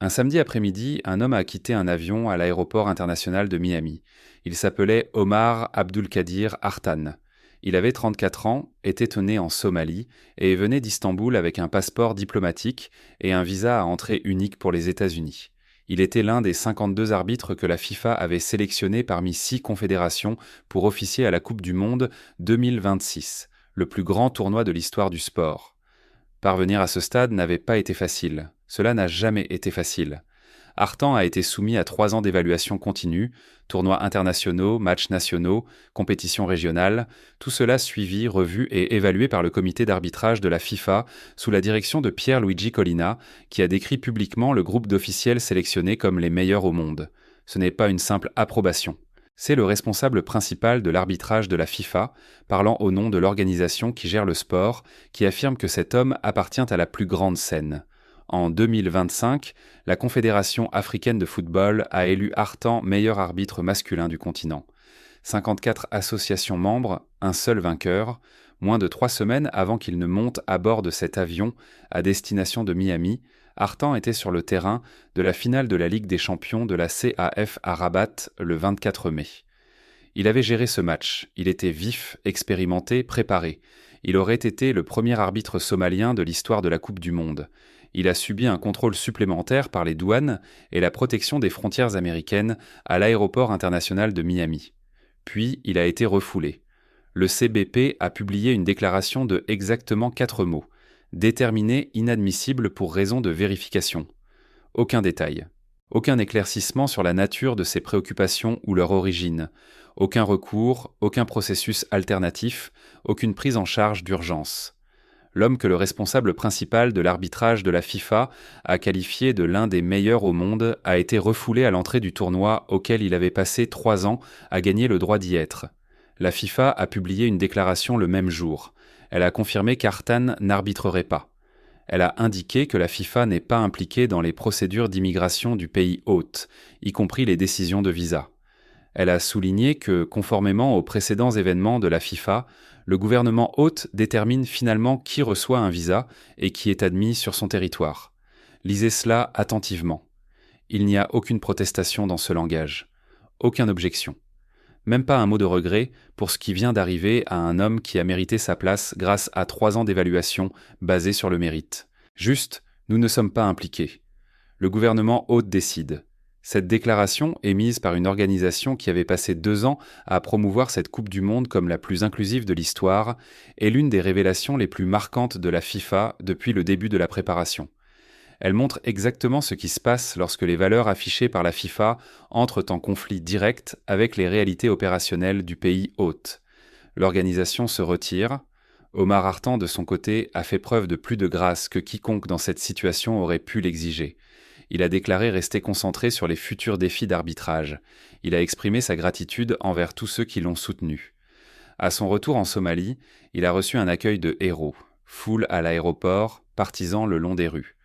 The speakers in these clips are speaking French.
Un samedi après-midi, un homme a quitté un avion à l'aéroport international de Miami. Il s'appelait Omar Abdulkadir Artan. Il avait 34 ans, était né en Somalie et venait d'Istanbul avec un passeport diplomatique et un visa à entrée unique pour les États-Unis. Il était l'un des 52 arbitres que la FIFA avait sélectionnés parmi 6 confédérations pour officier à la Coupe du Monde 2026, le plus grand tournoi de l'histoire du sport. Parvenir à ce stade n'avait pas été facile. Cela n'a jamais été facile. Artan a été soumis à 3 ans d'évaluation continue, tournois internationaux, matchs nationaux, compétitions régionales, tout cela suivi, revu et évalué par le comité d'arbitrage de la FIFA sous la direction de Pierluigi Collina, qui a décrit publiquement le groupe d'officiels sélectionnés comme les meilleurs au monde. Ce n'est pas une simple approbation. C'est le responsable principal de l'arbitrage de la FIFA, parlant au nom de l'organisation qui gère le sport, qui affirme que cet homme appartient à la plus grande scène. En 2025, la Confédération africaine de football a élu Artan meilleur arbitre masculin du continent. 54 associations membres, un seul vainqueur, moins de 3 semaines avant qu'il ne monte à bord de cet avion à destination de Miami, Artan était sur le terrain de la finale de la Ligue des champions de la CAF à Rabat le 24 mai. Il avait géré ce match, il était vif, expérimenté, préparé. Il aurait été le premier arbitre somalien de l'histoire de la Coupe du Monde. Il a subi un contrôle supplémentaire par les douanes et la protection des frontières américaines à l'aéroport international de Miami. Puis, il a été refoulé. Le CBP a publié une déclaration de exactement 4 mots. Déterminé inadmissible pour raison de vérification. Aucun détail. Aucun éclaircissement sur la nature de ces préoccupations ou leur origine. Aucun recours, aucun processus alternatif, aucune prise en charge d'urgence. L'homme que le responsable principal de l'arbitrage de la FIFA a qualifié de l'un des meilleurs au monde a été refoulé à l'entrée du tournoi auquel il avait passé 3 ans à gagner le droit d'y être. La FIFA a publié une déclaration le même jour. Elle a confirmé qu'Artan n'arbitrerait pas. Elle a indiqué que la FIFA n'est pas impliquée dans les procédures d'immigration du pays hôte, y compris les décisions de visa. Elle a souligné que, conformément aux précédents événements de la FIFA, le gouvernement hôte détermine finalement qui reçoit un visa et qui est admis sur son territoire. Lisez cela attentivement. Il n'y a aucune protestation dans ce langage. Aucune objection. Même pas un mot de regret pour ce qui vient d'arriver à un homme qui a mérité sa place grâce à 3 ans d'évaluation basée sur le mérite. Juste, nous ne sommes pas impliqués. Le gouvernement hôte décide. Cette déclaration, émise par une organisation qui avait passé 2 ans à promouvoir cette Coupe du Monde comme la plus inclusive de l'histoire, est l'une des révélations les plus marquantes de la FIFA depuis le début de la préparation. Elle montre exactement ce qui se passe lorsque les valeurs affichées par la FIFA entrent en conflit direct avec les réalités opérationnelles du pays hôte. L'organisation se retire. Omar Artan, de son côté, a fait preuve de plus de grâce que quiconque dans cette situation aurait pu l'exiger. Il a déclaré rester concentré sur les futurs défis d'arbitrage. Il a exprimé sa gratitude envers tous ceux qui l'ont soutenu. À son retour en Somalie, il a reçu un accueil de héros. Foule à l'aéroport, partisans le long des rues.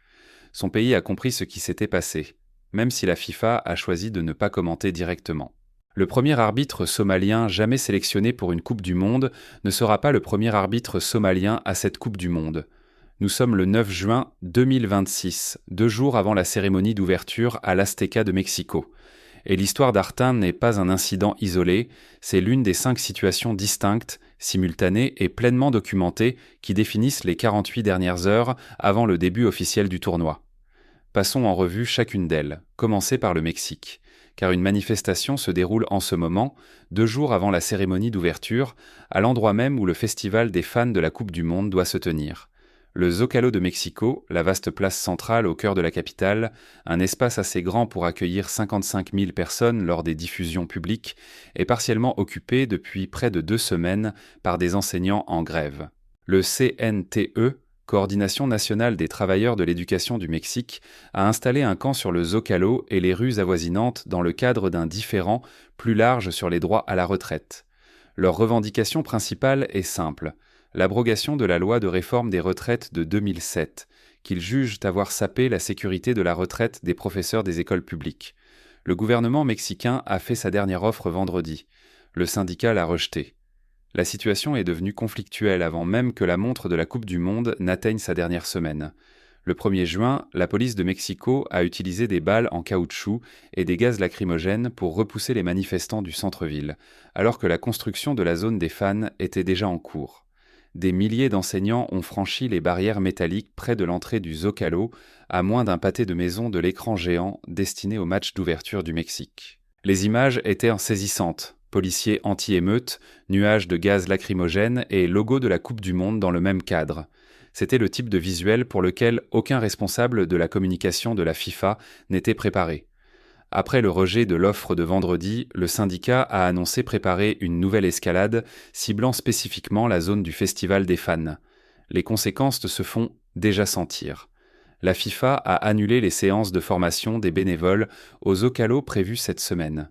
Son pays a compris ce qui s'était passé, même si la FIFA a choisi de ne pas commenter directement. Le premier arbitre somalien jamais sélectionné pour une Coupe du Monde ne sera pas le premier arbitre somalien à cette Coupe du Monde. Nous sommes le 9 juin 2026, 2 jours avant la cérémonie d'ouverture à l'Azteca de Mexico. Et l'histoire d'Artan n'est pas un incident isolé, c'est l'une des 5 situations distinctes, simultanées et pleinement documentées qui définissent les 48 dernières heures avant le début officiel du tournoi. Passons en revue chacune d'elles, commencer par le Mexique, car une manifestation se déroule en ce moment, 2 jours avant la cérémonie d'ouverture, à l'endroit même où le festival des fans de la Coupe du Monde doit se tenir. Le Zócalo de Mexico, la vaste place centrale au cœur de la capitale, un espace assez grand pour accueillir 55 000 personnes lors des diffusions publiques, est partiellement occupé depuis près de 2 semaines par des enseignants en grève. Le CNTE, Coordination nationale des travailleurs de l'éducation du Mexique, a installé un camp sur le Zócalo et les rues avoisinantes dans le cadre d'un différend plus large sur les droits à la retraite. Leur revendication principale est simple. L'abrogation de la loi de réforme des retraites de 2007, qu'ils jugent avoir sapé la sécurité de la retraite des professeurs des écoles publiques. Le gouvernement mexicain a fait sa dernière offre vendredi. Le syndicat l'a rejetée. La situation est devenue conflictuelle avant même que la montre de la Coupe du Monde n'atteigne sa dernière semaine. Le 1er juin, la police de Mexico a utilisé des balles en caoutchouc et des gaz lacrymogènes pour repousser les manifestants du centre-ville, alors que la construction de la zone des fans était déjà en cours. Des milliers d'enseignants ont franchi les barrières métalliques près de l'entrée du Zocalo, à moins d'un pâté de maison de l'écran géant destiné au match d'ouverture du Mexique. Les images étaient saisissantes. Policiers anti-émeutes, nuages de gaz lacrymogène et logo de la Coupe du Monde dans le même cadre. C'était le type de visuel pour lequel aucun responsable de la communication de la FIFA n'était préparé. Après le rejet de l'offre de vendredi, le syndicat a annoncé préparer une nouvelle escalade ciblant spécifiquement la zone du Festival des fans. Les conséquences se font déjà sentir. La FIFA a annulé les séances de formation des bénévoles au Zocalo prévues cette semaine.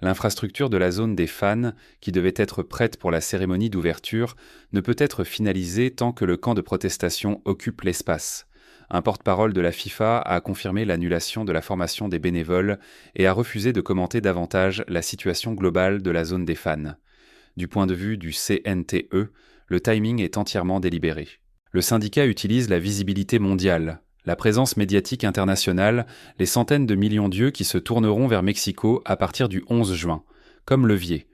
L'infrastructure de la zone des fans, qui devait être prête pour la cérémonie d'ouverture, ne peut être finalisée tant que le camp de protestation occupe l'espace. Un porte-parole de la FIFA a confirmé l'annulation de la formation des bénévoles et a refusé de commenter davantage la situation globale de la zone des fans. Du point de vue du CNTE, le timing est entièrement délibéré. Le syndicat utilise la visibilité mondiale, la présence médiatique internationale, les centaines de millions d'yeux qui se tourneront vers Mexico à partir du 11 juin, comme levier.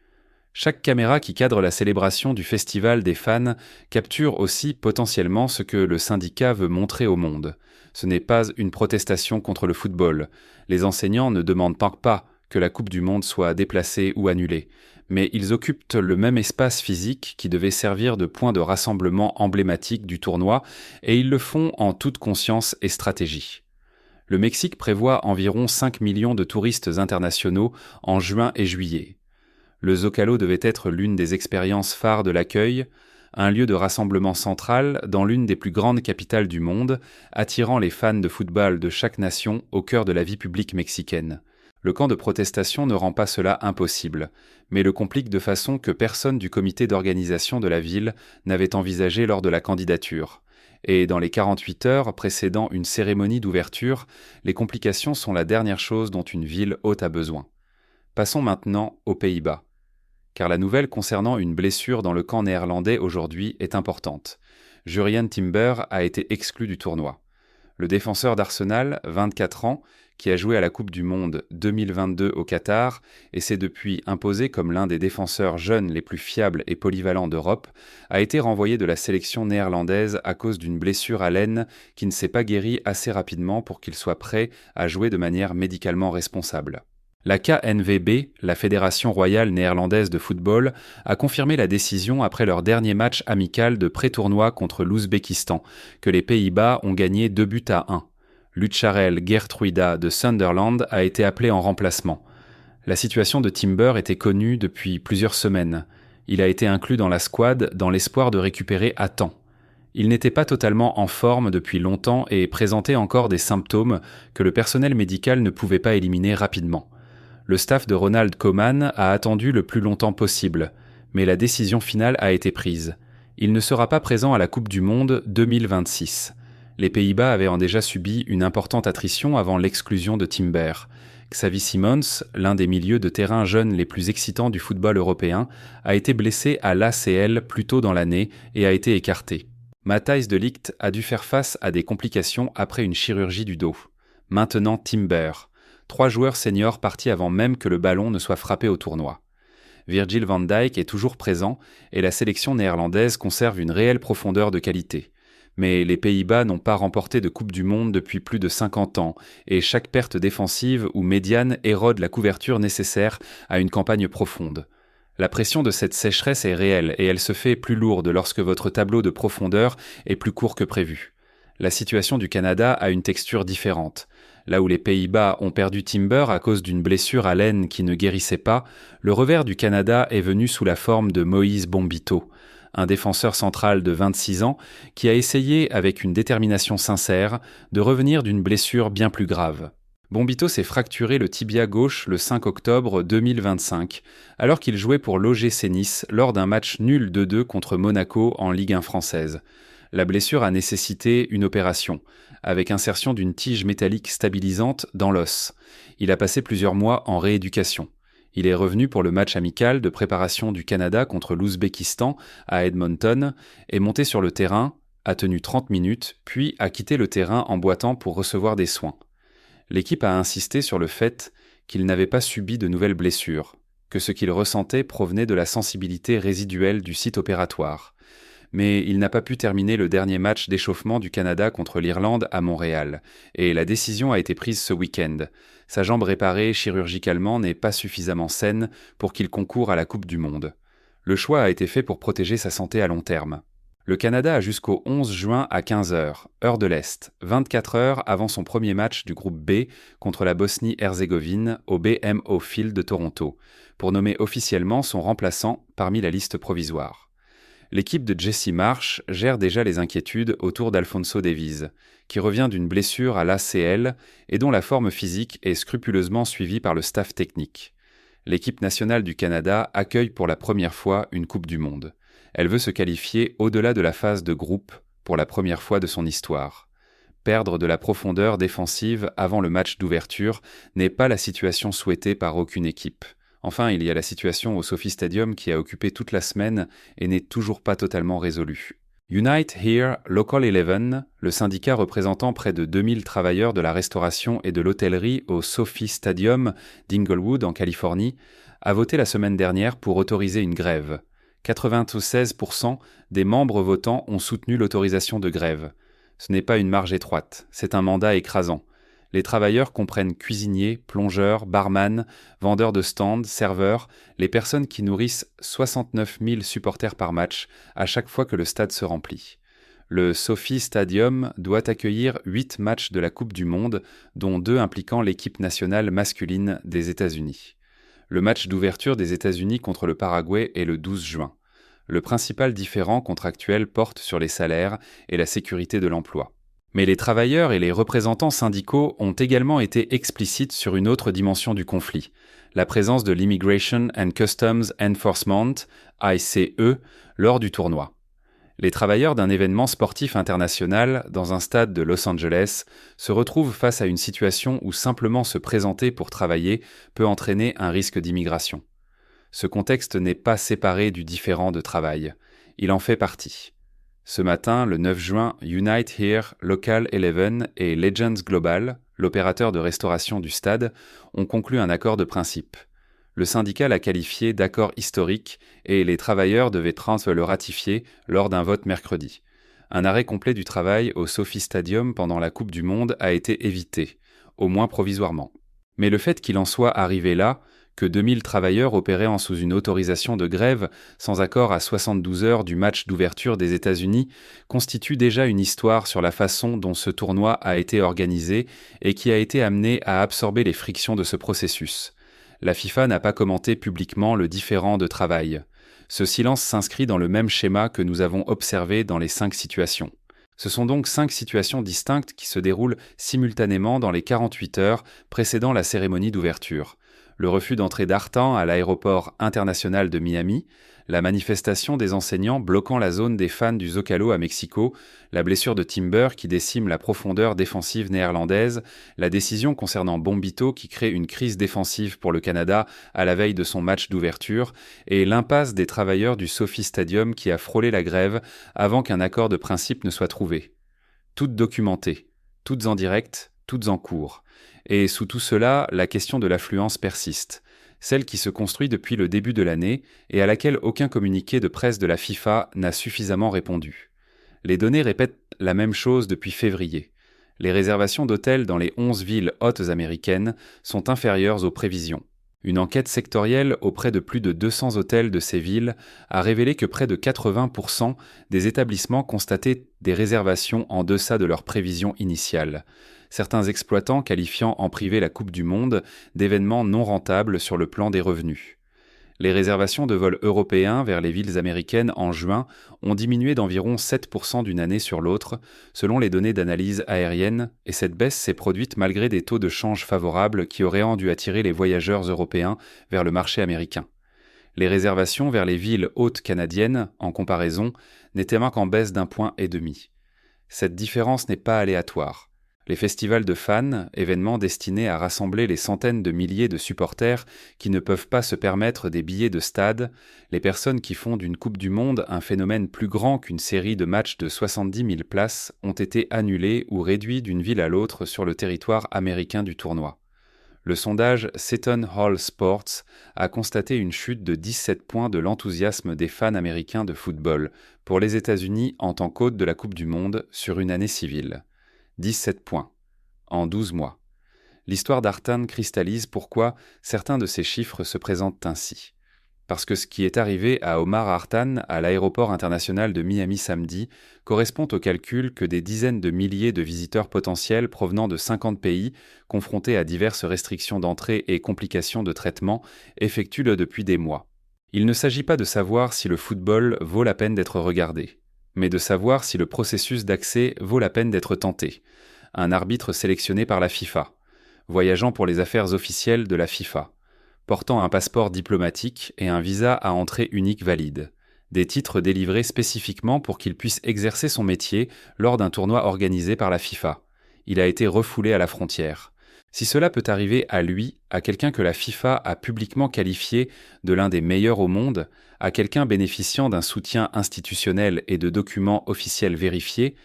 Chaque caméra qui cadre la célébration du Festival des fans capture aussi potentiellement ce que le syndicat veut montrer au monde. Ce n'est pas une protestation contre le football. Les enseignants ne demandent pas que la Coupe du Monde soit déplacée ou annulée, mais ils occupent le même espace physique qui devait servir de point de rassemblement emblématique du tournoi, et ils le font en toute conscience et stratégie. Le Mexique prévoit environ 5 millions de touristes internationaux en juin et juillet. Le Zocalo devait être l'une des expériences phares de l'accueil, un lieu de rassemblement central dans l'une des plus grandes capitales du monde, attirant les fans de football de chaque nation au cœur de la vie publique mexicaine. Le camp de protestation ne rend pas cela impossible, mais le complique de façon que personne du comité d'organisation de la ville n'avait envisagé lors de la candidature. Et dans les 48 heures précédant une cérémonie d'ouverture, les complications sont la dernière chose dont une ville haute a besoin. Passons maintenant aux Pays-Bas. Car la nouvelle concernant une blessure dans le camp néerlandais aujourd'hui est importante. Jurriën Timber a été exclu du tournoi. Le défenseur d'Arsenal, 24 ans, qui a joué à la Coupe du Monde 2022 au Qatar et s'est depuis imposé comme l'un des défenseurs jeunes les plus fiables et polyvalents d'Europe, a été renvoyé de la sélection néerlandaise à cause d'une blessure à l'aine qui ne s'est pas guérie assez rapidement pour qu'il soit prêt à jouer de manière médicalement responsable. La KNVB, la Fédération royale néerlandaise de football, a confirmé la décision après leur dernier match amical de pré-tournoi contre l'Ouzbékistan, que les Pays-Bas ont gagné 2-1. Lucharel Geertruida de Sunderland a été appelé en remplacement. La situation de Timber était connue depuis plusieurs semaines. Il a été inclus dans la squad dans l'espoir de récupérer à temps. Il n'était pas totalement en forme depuis longtemps et présentait encore des symptômes que le personnel médical ne pouvait pas éliminer rapidement. Le staff de Ronald Koeman a attendu le plus longtemps possible, mais la décision finale a été prise. Il ne sera pas présent à la Coupe du Monde 2026. Les Pays-Bas avaient déjà subi une importante attrition avant l'exclusion de Timber. Xavi Simons, l'un des milieux de terrain jeunes les plus excitants du football européen, a été blessé à l'ACL plus tôt dans l'année et a été écarté. Matthijs de Ligt a dû faire face à des complications après une chirurgie du dos. Maintenant Timber. 3 joueurs seniors partis avant même que le ballon ne soit frappé au tournoi. Virgil van Dijk est toujours présent et la sélection néerlandaise conserve une réelle profondeur de qualité. Mais les Pays-Bas n'ont pas remporté de Coupe du Monde depuis plus de 50 ans et chaque perte défensive ou médiane érode la couverture nécessaire à une campagne profonde. La pression de cette sécheresse est réelle et elle se fait plus lourde lorsque votre tableau de profondeur est plus court que prévu. La situation du Canada a une texture différente. Là où les Pays-Bas ont perdu Timber à cause d'une blessure à l'aine qui ne guérissait pas, le revers du Canada est venu sous la forme de Moïse Bombito, un défenseur central de 26 ans qui a essayé, avec une détermination sincère, de revenir d'une blessure bien plus grave. Bombito s'est fracturé le tibia gauche le 5 octobre 2025, alors qu'il jouait pour l'OGC Nice lors d'un match nul 2-2 contre Monaco en Ligue 1 française. La blessure a nécessité une opération, avec insertion d'une tige métallique stabilisante dans l'os. Il a passé plusieurs mois en rééducation. Il est revenu pour le match amical de préparation du Canada contre l'Ouzbékistan à Edmonton et monté sur le terrain a tenu 30 minutes, puis a quitté le terrain en boitant pour recevoir des soins. L'équipe a insisté sur le fait qu'il n'avait pas subi de nouvelles blessures, que ce qu'il ressentait provenait de la sensibilité résiduelle du site opératoire. Mais il n'a pas pu terminer le dernier match d'échauffement du Canada contre l'Irlande à Montréal, et la décision a été prise ce week-end. Sa jambe réparée chirurgicalement n'est pas suffisamment saine pour qu'il concourt à la Coupe du Monde. Le choix a été fait pour protéger sa santé à long terme. Le Canada a jusqu'au 11 juin à 15h, heure de l'Est, 24 heures avant son premier match du groupe B contre la Bosnie-Herzégovine au BMO Field de Toronto, pour nommer officiellement son remplaçant parmi la liste provisoire. L'équipe de Jesse Marsh gère déjà les inquiétudes autour d'Alphonso Davies, qui revient d'une blessure à l'ACL et dont la forme physique est scrupuleusement suivie par le staff technique. L'équipe nationale du Canada accueille pour la première fois une Coupe du Monde. Elle veut se qualifier au-delà de la phase de groupe pour la première fois de son histoire. Perdre de la profondeur défensive avant le match d'ouverture n'est pas la situation souhaitée par aucune équipe. Enfin, il y a la situation au Sophie Stadium qui a occupé toute la semaine et n'est toujours pas totalement résolue. Unite Here Local 11, le syndicat représentant près de 2000 travailleurs de la restauration et de l'hôtellerie au Sophie Stadium d'Inglewood en Californie, a voté la semaine dernière pour autoriser une grève. 96% des membres votants ont soutenu l'autorisation de grève. Ce n'est pas une marge étroite, c'est un mandat écrasant. Les travailleurs comprennent cuisiniers, plongeurs, barman, vendeurs de stands, serveurs, les personnes qui nourrissent 69 000 supporters par match à chaque fois que le stade se remplit. Le Sophie Stadium doit accueillir 8 matchs de la Coupe du Monde, dont 2 impliquant l'équipe nationale masculine des États-Unis. Le match d'ouverture des États-Unis contre le Paraguay est le 12 juin. Le principal différend contractuel porte sur les salaires et la sécurité de l'emploi. Mais les travailleurs et les représentants syndicaux ont également été explicites sur une autre dimension du conflit, la présence de l'Immigration and Customs Enforcement, ICE, lors du tournoi. Les travailleurs d'un événement sportif international dans un stade de Los Angeles se retrouvent face à une situation où simplement se présenter pour travailler peut entraîner un risque d'immigration. Ce contexte n'est pas séparé du différend de travail. Il en fait partie. Ce matin, le 9 juin, Unite Here Local 11 et Legends Global, l'opérateur de restauration du stade, ont conclu un accord de principe. Le syndicat l'a qualifié d'accord historique et les travailleurs devaient le ratifier lors d'un vote mercredi. Un arrêt complet du travail au Sophie Stadium pendant la Coupe du Monde a été évité, au moins provisoirement. Mais le fait qu'il en soit arrivé là, que 2000 travailleurs opéraient sous une autorisation de grève sans accord à 72 heures du match d'ouverture des États-Unis, constitue déjà une histoire sur la façon dont ce tournoi a été organisé et qui a été amené à absorber les frictions de ce processus. La FIFA n'a pas commenté publiquement le différend de travail. Ce silence s'inscrit dans le même schéma que nous avons observé dans les 5 situations. Ce sont donc 5 situations distinctes qui se déroulent simultanément dans les 48 heures précédant la cérémonie d'ouverture. Le refus d'entrée d'Artan à l'aéroport international de Miami, la manifestation des enseignants bloquant la zone des fans du Zocalo à Mexico, la blessure de Timber qui décime la profondeur défensive néerlandaise, la décision concernant Bombito qui crée une crise défensive pour le Canada à la veille de son match d'ouverture, et l'impasse des travailleurs du Sophie Stadium qui a frôlé la grève avant qu'un accord de principe ne soit trouvé. Toutes documentées, toutes en direct, toutes en cours. Et sous tout cela, la question de l'affluence persiste, celle qui se construit depuis le début de l'année et à laquelle aucun communiqué de presse de la FIFA n'a suffisamment répondu. Les données répètent la même chose depuis février. Les réservations d'hôtels dans les 11 villes hautes américaines sont inférieures aux prévisions. Une enquête sectorielle auprès de plus de 200 hôtels de ces villes a révélé que près de 80% des établissements constataient des réservations en deçà de leurs prévisions initiales. Certains exploitants qualifiant en privé la Coupe du Monde d'événements non rentables sur le plan des revenus. Les réservations de vols européens vers les villes américaines en juin ont diminué d'environ 7% d'une année sur l'autre, selon les données d'analyse aérienne, et cette baisse s'est produite malgré des taux de change favorables qui auraient dû attirer les voyageurs européens vers le marché américain. Les réservations vers les villes hautes canadiennes, en comparaison, n'étaient qu'en baisse d'1,5 point. Cette différence n'est pas aléatoire. Les festivals de fans, événements destinés à rassembler les centaines de milliers de supporters qui ne peuvent pas se permettre des billets de stade, les personnes qui font d'une Coupe du Monde un phénomène plus grand qu'une série de matchs de 70 000 places ont été annulés ou réduits d'une ville à l'autre sur le territoire américain du tournoi. Le sondage Seton Hall Sports a constaté une chute de 17 points de l'enthousiasme des fans américains de football pour les États-Unis en tant qu'hôte de la Coupe du Monde sur une année civile. 17 points, en 12 mois. L'histoire d'Artan cristallise pourquoi certains de ces chiffres se présentent ainsi. Parce que ce qui est arrivé à Omar Artan à l'aéroport international de Miami samedi correspond au calcul que des dizaines de milliers de visiteurs potentiels provenant de 50 pays, confrontés à diverses restrictions d'entrée et complications de traitement, effectuent depuis des mois. Il ne s'agit pas de savoir si le football vaut la peine d'être regardé, mais de savoir si le processus d'accès vaut la peine d'être tenté. Un arbitre sélectionné par la FIFA, voyageant pour les affaires officielles de la FIFA, portant un passeport diplomatique et un visa à entrée unique valide, des titres délivrés spécifiquement pour qu'il puisse exercer son métier lors d'un tournoi organisé par la FIFA. Il a été refoulé à la frontière. Si cela peut arriver à lui, à quelqu'un que la FIFA a publiquement qualifié de l'un des meilleurs au monde, à quelqu'un bénéficiant d'un soutien institutionnel et de documents officiels vérifiés,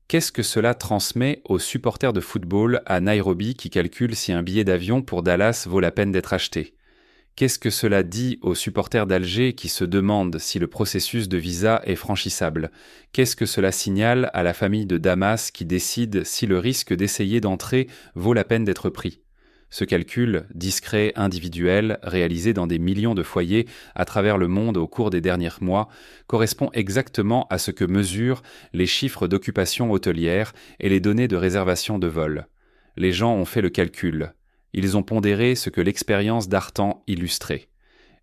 qu'est-ce que cela transmet aux supporters de football à Nairobi qui calculent si un billet d'avion pour Dallas vaut la peine d'être acheté? Qu'est-ce que cela dit aux supporters d'Alger qui se demandent si le processus de visa est franchissable? Qu'est-ce que cela signale à la famille de Damas qui décide si le risque d'essayer d'entrer vaut la peine d'être pris? Ce calcul, discret, individuel, réalisé dans des millions de foyers à travers le monde au cours des derniers mois, correspond exactement à ce que mesurent les chiffres d'occupation hôtelière et les données de réservation de vol. Les gens ont fait le calcul. Ils ont pondéré ce que l'expérience d'Artan illustrait.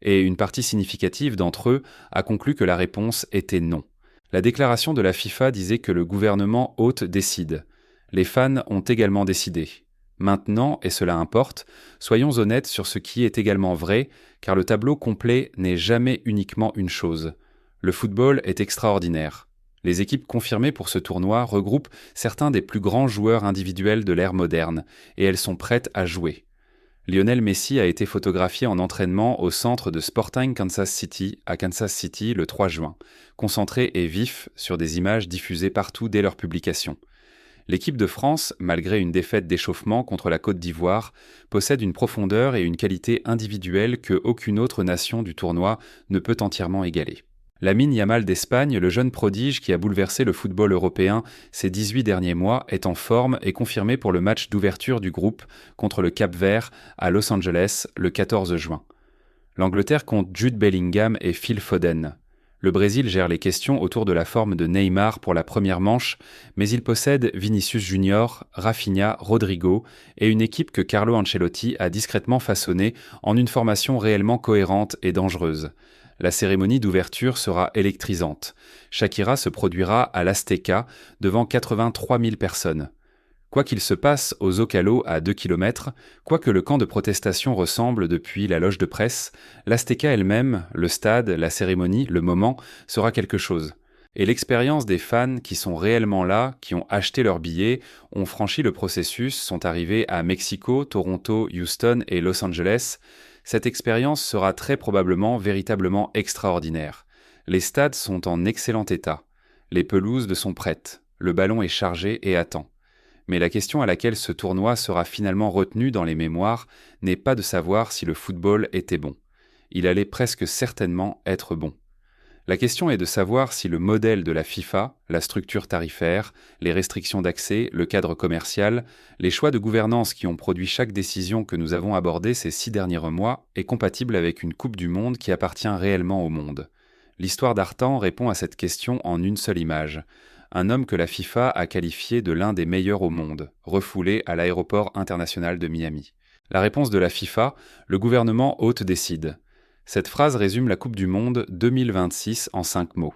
Et une partie significative d'entre eux a conclu que la réponse était non. La déclaration de la FIFA disait que le gouvernement hôte décide. Les fans ont également décidé. Maintenant, et cela importe, soyons honnêtes sur ce qui est également vrai, car le tableau complet n'est jamais uniquement une chose. Le football est extraordinaire. Les équipes confirmées pour ce tournoi regroupent certains des plus grands joueurs individuels de l'ère moderne, et elles sont prêtes à jouer. Lionel Messi a été photographié en entraînement au centre de Sporting Kansas City, à Kansas City, le 3 juin, concentré et vif sur des images diffusées partout dès leur publication. L'équipe de France, malgré une défaite d'échauffement contre la Côte d'Ivoire, possède une profondeur et une qualité individuelle que aucune autre nation du tournoi ne peut entièrement égaler. Lamine Yamal d'Espagne, le jeune prodige qui a bouleversé le football européen ces 18 derniers mois, est en forme et confirmé pour le match d'ouverture du groupe contre le Cap-Vert à Los Angeles le 14 juin. L'Angleterre compte Jude Bellingham et Phil Foden. Le Brésil gère les questions autour de la forme de Neymar pour la première manche, mais il possède Vinicius Junior, Rafinha, Rodrigo et une équipe que Carlo Ancelotti a discrètement façonnée en une formation réellement cohérente et dangereuse. La cérémonie d'ouverture sera électrisante. Shakira se produira à l'Azteca devant 83 000 personnes. Quoi qu'il se passe au Zócalo à 2 km, quoi que le camp de protestation ressemble depuis la loge de presse, l'Azteca elle-même, le stade, la cérémonie, le moment, sera quelque chose. Et l'expérience des fans qui sont réellement là, qui ont acheté leurs billets, ont franchi le processus, sont arrivés à Mexico, Toronto, Houston et Los Angeles, cette expérience sera très probablement véritablement extraordinaire. Les stades sont en excellent état. Les pelouses sont prêtes. Le ballon est chargé et attend. Mais la question à laquelle ce tournoi sera finalement retenu dans les mémoires n'est pas de savoir si le football était bon. Il allait presque certainement être bon. La question est de savoir si le modèle de la FIFA, la structure tarifaire, les restrictions d'accès, le cadre commercial, les choix de gouvernance qui ont produit chaque décision que nous avons abordée ces 6 derniers mois est compatible avec une Coupe du Monde qui appartient réellement au monde. L'histoire d'Artan répond à cette question en une seule image. Un homme que la FIFA a qualifié de l'un des meilleurs au monde, refoulé à l'aéroport international de Miami. La réponse de la FIFA, le gouvernement hôte décide. Cette phrase résume la Coupe du Monde 2026 en 5 mots.